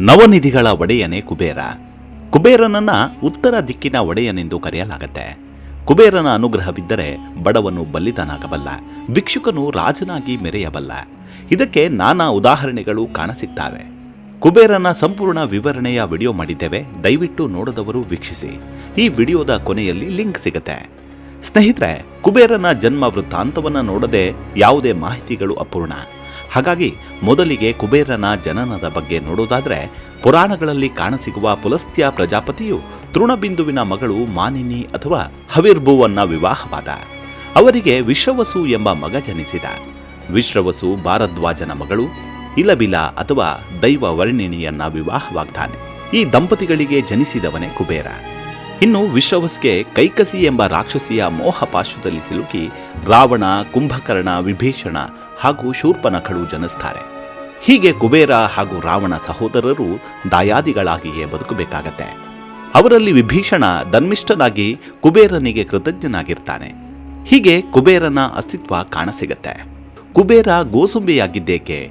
ನವನಿಧಿಗಳ ಒಡೆಯನೇ ಕುಬೇರ. ಕುಬೇರನನ್ನ ಉತ್ತರ ದಿಕ್ಕಿನ ಒಡೆಯನೆಂದು ಕರೆಯಲಾಗತ್ತೆ. ಕುಬೇರನ ಅನುಗ್ರಹವಿದ್ದರೆ ಬಡವನು ಬಲ್ಲಿದನಾಗಬಲ್ಲ, ಭಿಕ್ಷುಕನು ರಾಜನಾಗಿ ಮೆರೆಯಬಲ್ಲ. ಇದಕ್ಕೆ ನಾನಾ ಉದಾಹರಣೆಗಳು ಕಾಣಸಿಗ್ತವೆ. ಕುಬೇರನ ಸಂಪೂರ್ಣ ವಿವರಣೆಯ ವಿಡಿಯೋ ಮಾಡಿದ್ದೇವೆ, ದಯವಿಟ್ಟು ನೋಡದವರು ವೀಕ್ಷಿಸಿ. ಈ ವಿಡಿಯೋದ ಕೊನೆಯಲ್ಲಿ ಲಿಂಕ್ ಸಿಗುತ್ತೆ. ಸ್ನೇಹಿತರೆ, ಕುಬೇರನ ಜನ್ಮ ವೃತ್ತಾಂತವನ್ನು ನೋಡದೆ ಯಾವುದೇ ಮಾಹಿತಿಗಳು ಅಪೂರ್ಣ. ಹಾಗಾಗಿ ಮೊದಲಿಗೆ ಕುಬೇರನ ಜನನದ ಬಗ್ಗೆ ನೋಡುವುದಾದರೆ, ಪುರಾಣಗಳಲ್ಲಿ ಕಾಣಸಿಗುವ ಪುಲಸ್ತ್ಯ ಪ್ರಜಾಪತಿಯು ತೃಣಬಿಂದುವಿನ ಮಗಳು ಮಾನಿನಿ ಅಥವಾ ಹವಿರ್ಭುವನ್ನ ವಿವಾಹವಾದ. ಅವರಿಗೆ ವಿಶ್ರವಸು ಎಂಬ ಮಗ ಜನಿಸಿದ. ವಿಶ್ರವಸು ಭಾರದ್ವಾಜನ ಮಗಳು ಇಲಬಿಲ ಅಥವಾ ದೈವ ವರ್ಣಿಣಿಯನ್ನ ವಿವಾಹವಾಗ್ತಾನೆ. ಈ ದಂಪತಿಗಳಿಗೆ ಜನಿಸಿದವನೇ ಕುಬೇರ. ಇನ್ನು ವಿಶ್ರವಸ್ಗೆ ಕೈಕಸಿ ಎಂಬ ರಾಕ್ಷಸಿಯ ಮೋಹಪಾಶದಲ್ಲಿ ಸಿಲುಕಿ ರಾವಣ, ಕುಂಭಕರ್ಣ, ವಿಭೀಷಣ ಹಾಗೂ ಶೂರ್ಪನಖಳು ಜನಿಸ್ತಾರೆ. ಹೀಗೆ ಕುಬೇರ ಹಾಗೂ ರಾವಣ ಸಹೋದರರು ದಾಯಾದಿಗಳಾಗಿಯೇ ಬದುಕಬೇಕಾಗತ್ತೆ. ಅವರಲ್ಲಿ ವಿಭೀಷಣ ಧರ್ಮಿಷ್ಠನಾಗಿ ಕುಬೇರನಿಗೆ ಕೃತಜ್ಞನಾಗಿರ್ತಾನೆ. ಹೀಗೆ ಕುಬೇರನ ಅಸ್ತಿತ್ವ ಕಾಣಸಿಗತ್ತೆ. ಕುಬೇರ ಗೋಸುಂಬೆಯಾಗಿದ್ದೇಕೆ?